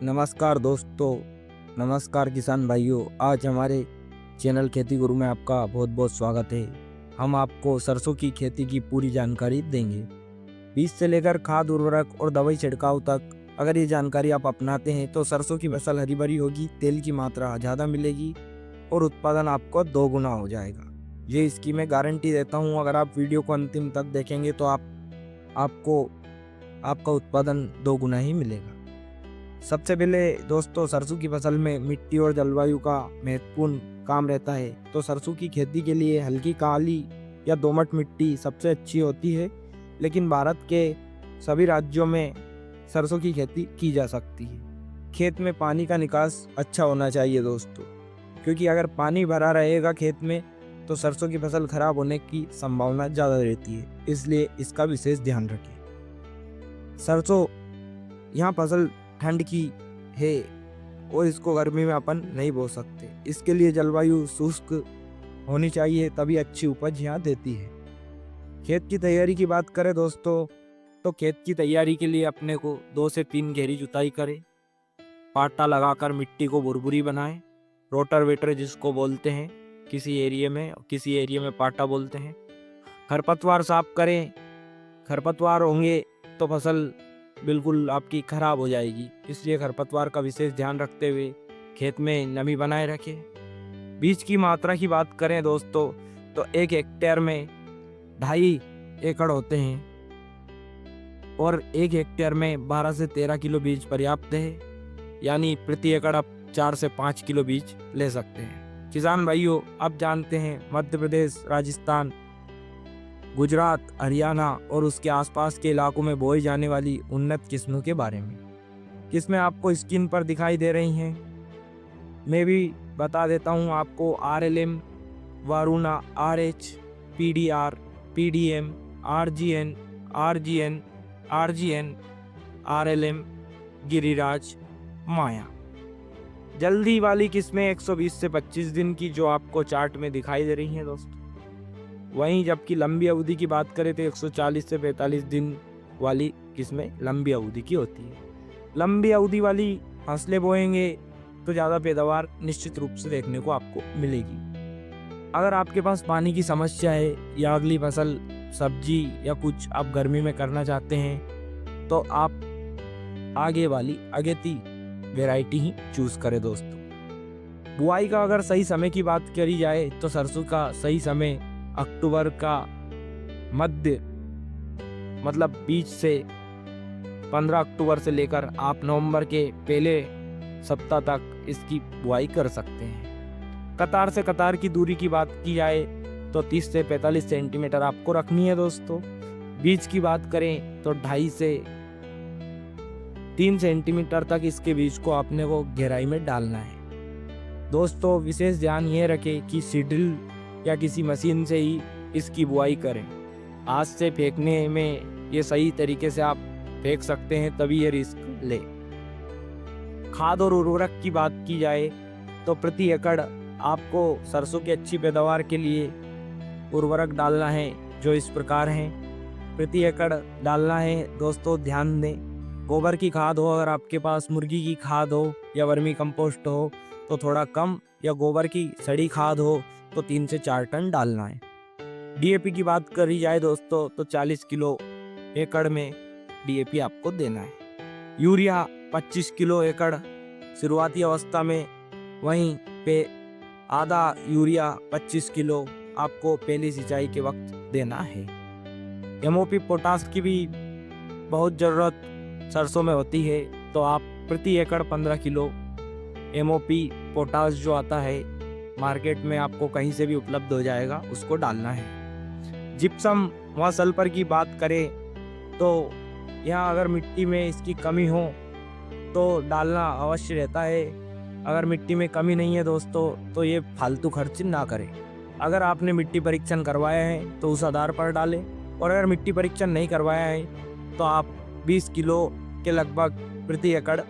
नमस्कार दोस्तों, नमस्कार किसान भाइयों। आज हमारे चैनल खेती गुरु में आपका बहुत बहुत स्वागत है। हम आपको सरसों की खेती की पूरी जानकारी देंगे, बीज से लेकर खाद, उर्वरक और दवाई छिड़काव तक। अगर ये जानकारी आप अपनाते हैं तो सरसों की फसल हरी भरी होगी, तेल की मात्रा ज़्यादा मिलेगी और उत्पादन आपको 2 गुना हो जाएगा। ये इसकी मैं गारंटी देता हूँ। अगर आप वीडियो को अंतिम तक देखेंगे तो आपको आपका उत्पादन 2 गुना ही मिलेगा। सबसे पहले दोस्तों, सरसों की फसल में मिट्टी और जलवायु का महत्वपूर्ण काम रहता है। तो सरसों की खेती के लिए हल्की काली या दोमट मिट्टी सबसे अच्छी होती है, लेकिन भारत के सभी राज्यों में सरसों की खेती की जा सकती है। खेत में पानी का निकास अच्छा होना चाहिए दोस्तों, क्योंकि अगर पानी भरा रहेगा खेत में तो सरसों की फसल खराब होने की संभावना ज़्यादा रहती है, इसलिए इसका विशेष ध्यान रखें। सरसों यहाँ फसल ठंड की है और इसको गर्मी में अपन नहीं बो सकते। इसके लिए जलवायु शुष्क होनी चाहिए, तभी अच्छी उपज यहाँ देती है। खेत की तैयारी की बात करें दोस्तों, तो खेत की तैयारी के लिए अपने को 2 से 3 गहरी जुताई करें, पाटा लगाकर मिट्टी को भुरभुरी बनाएं, रोटावेटर जिसको बोलते हैं किसी एरिया में पाटा बोलते हैं। खरपतवार साफ करें, खरपतवार होंगे तो फसल बिल्कुल आपकी खराब हो जाएगी, इसलिए खरपतवार का विशेष ध्यान रखते हुए खेत में नमी बनाए रखें। बीज की मात्रा की बात करें दोस्तों, तो 1 हेक्टेयर में 2.5 एकड़ होते हैं और 1 हेक्टेयर में 12 से 13 किलो बीज पर्याप्त है, यानी प्रति एकड़ आप 4 से 5 किलो बीज ले सकते हैं। किसान भाइयों, आप जानते हैं मध्य प्रदेश, राजस्थान, गुजरात, हरियाणा और उसके आसपास के इलाकों में बोई जाने वाली उन्नत किस्मों के बारे में। किस्में आपको स्क्रीन पर दिखाई दे रही हैं। मैं भी बता देता हूं आपको। RLM, Varuna, RH, PDR, PDM, RGN, RLM, Giriraj, माया। जल्दी वाली किस्में 120 से 25 दिन की, जो आपको चार्ट में दिखाई दे रही हैं दोस्तों। वहीं जबकि लंबी अवधि की बात करें तो 140 से 45 दिन वाली किस्में लंबी अवधि की होती है। लंबी अवधि वाली फसलें बोएंगे तो ज़्यादा पैदावार निश्चित रूप से देखने को आपको मिलेगी। अगर आपके पास पानी की समस्या है या अगली फसल सब्जी या कुछ आप गर्मी में करना चाहते हैं, तो आप आगे वाली अगेती वैरायटी ही चूज करें दोस्तों। बुआई का अगर सही समय की बात करी जाए तो सरसों का सही समय अक्टूबर का मध्य, मतलब बीज से 15 अक्टूबर से लेकर आप नवंबर के पहले सप्ताह तक इसकी बुआई कर सकते हैं। कतार से कतार की दूरी की बात की जाए तो 30 से 45 सेंटीमीटर आपको रखनी है दोस्तों। बीज की बात करें तो 2.5 से 3 सेंटीमीटर तक इसके बीज को आपने को गहराई में डालना है दोस्तों। विशेष ध्यान ये रखें कि सीड्रिल या किसी मशीन से ही इसकी बुआई करें। हाथ से फेंकने में ये सही तरीके से आप फेंक सकते हैं, तभी ये रिस्क ले। खाद और उर्वरक की बात की जाए तो प्रति एकड़ आपको सरसों की अच्छी पैदावार के लिए उर्वरक डालना है, जो इस प्रकार हैं। प्रति एकड़ डालना है दोस्तों, ध्यान दें, गोबर की खाद हो, अगर आपके पास मुर्गी की खाद हो या वर्मी कंपोस्ट हो तो थोड़ा कम, या गोबर की सड़ी खाद हो तो 3 से 4 टन डालना है। DAP की बात करी जाए दोस्तों तो 40 किलो एकड़ में DAP आपको देना है। यूरिया 25 किलो एकड़ शुरुआती अवस्था में, वहीं पे आधा यूरिया 25 किलो आपको पहली सिंचाई के वक्त देना है। MOP पोटास की भी बहुत ज़रूरत सरसों में होती है, तो आप प्रति एकड़ 15 किलो MOP पोटास जो आता है मार्केट में आपको कहीं से भी उपलब्ध हो जाएगा, उसको डालना है। जिप्सम व सल्फर की बात करें तो यहाँ अगर मिट्टी में इसकी कमी हो तो डालना अवश्य रहता है। अगर मिट्टी में कमी नहीं है दोस्तों तो ये फालतू खर्च ना करें। अगर आपने मिट्टी परीक्षण करवाया है तो उस आधार पर डालें, और अगर मिट्टी परीक्षण नहीं करवाया है तो आप 20 किलो के लगभग प्रति एकड़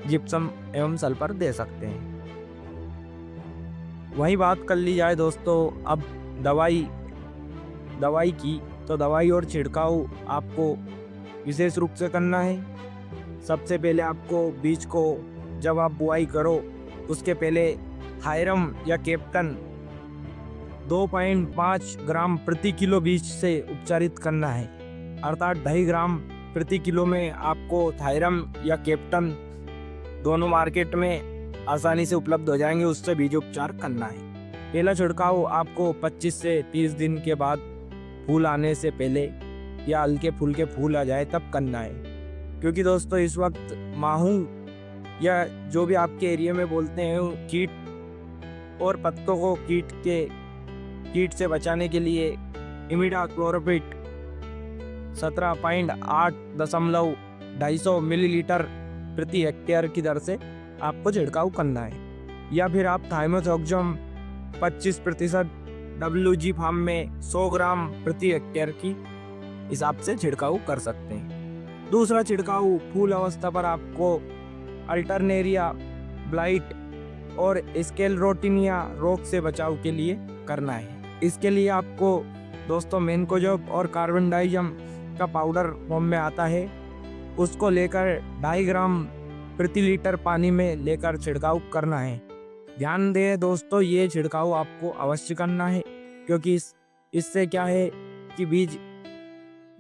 जिप्सम एवं सल्फर दे सकते हैं। वही बात कर ली जाए दोस्तों अब दवाई की, तो दवाई और छिड़काव आपको विशेष रूप से करना है। सबसे पहले आपको बीज को जब आप बुआई करो उसके पहले थायरम या कैप्टन 2.5 ग्राम प्रति किलो बीज से उपचारित करना है, अर्थात 2.5 ग्राम प्रति किलो में आपको थायरम या कैप्टन दोनों मार्केट में आसानी से उपलब्ध हो जाएंगे, उससे बीज उपचार करना है। पहला छिड़काव आपको 25 से 30 दिन के बाद फूल आने से पहले या हल्के फुल्के फूल आ जाए तब करना है, क्योंकि दोस्तों इस वक्त माहू या जो भी आपके एरिया में बोलते हैं कीट और पत्तों को कीट से बचाने के लिए इमिडाक्लोप्रिड 17.8 मिलीलीटर प्रति हेक्टेयर की दर से आपको छिड़काव करना है, या फिर आप थाइमोथोक्सम 25% WG फार्म में 100 ग्राम प्रति हेक्टेयर की हिसाब से छिड़काव कर सकते हैं। दूसरा छिड़काव फूल अवस्था पर आपको अल्टरनेरिया, ब्लाइट और स्केलेरोटिनिया रोग से बचाव के लिए करना है। इसके लिए आपको दोस्तों मैनकोजेब और कार्बनडाइजम का पाउडर फॉर्म में आता है, उसको लेकर 2.5 ग्राम प्रति लीटर पानी में लेकर छिड़काव करना है। ध्यान दें दोस्तों, ये छिड़काव आपको अवश्य करना है, क्योंकि इससे क्या है कि बीज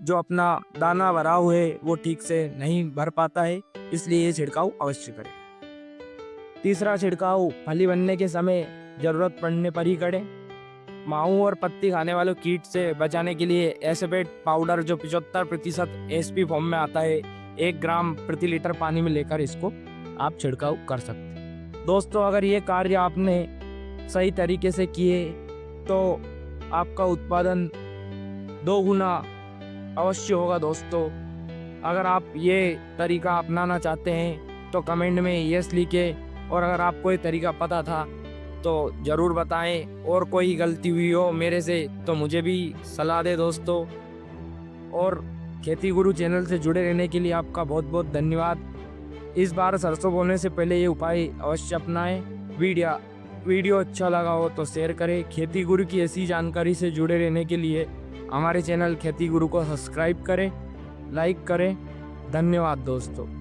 जो अपना दाना भराव है वो ठीक से नहीं भर पाता है, इसलिए ये छिड़काव अवश्य करें। तीसरा छिड़काव फली बनने के समय जरूरत पड़ने पर ही करें। माहू और पत्ती खाने वाले कीट से बचाने के लिए एसपेट पाउडर जो 75% SP फॉर्म में आता है, 1 ग्राम प्रति लीटर पानी में लेकर इसको आप छिड़काव कर सकते हैं। दोस्तों अगर ये कार्य आपने सही तरीके से किए तो आपका उत्पादन 2 गुना अवश्य होगा। दोस्तों अगर आप ये तरीका अपनाना चाहते हैं तो कमेंट में यस लिखें, और अगर आपको ये तरीका पता था तो ज़रूर बताएं, और कोई गलती हुई हो मेरे से तो मुझे भी सलाह दे दोस्तों। और खेती गुरु चैनल से जुड़े रहने के लिए आपका बहुत बहुत धन्यवाद। इस बार सरसों बोने से पहले ये उपाय अवश्य अपनाएं। वीडियो अच्छा लगा हो तो शेयर करें। खेती गुरु की ऐसी जानकारी से जुड़े रहने के लिए हमारे चैनल खेती गुरु को सब्सक्राइब करें, लाइक करें। धन्यवाद दोस्तों।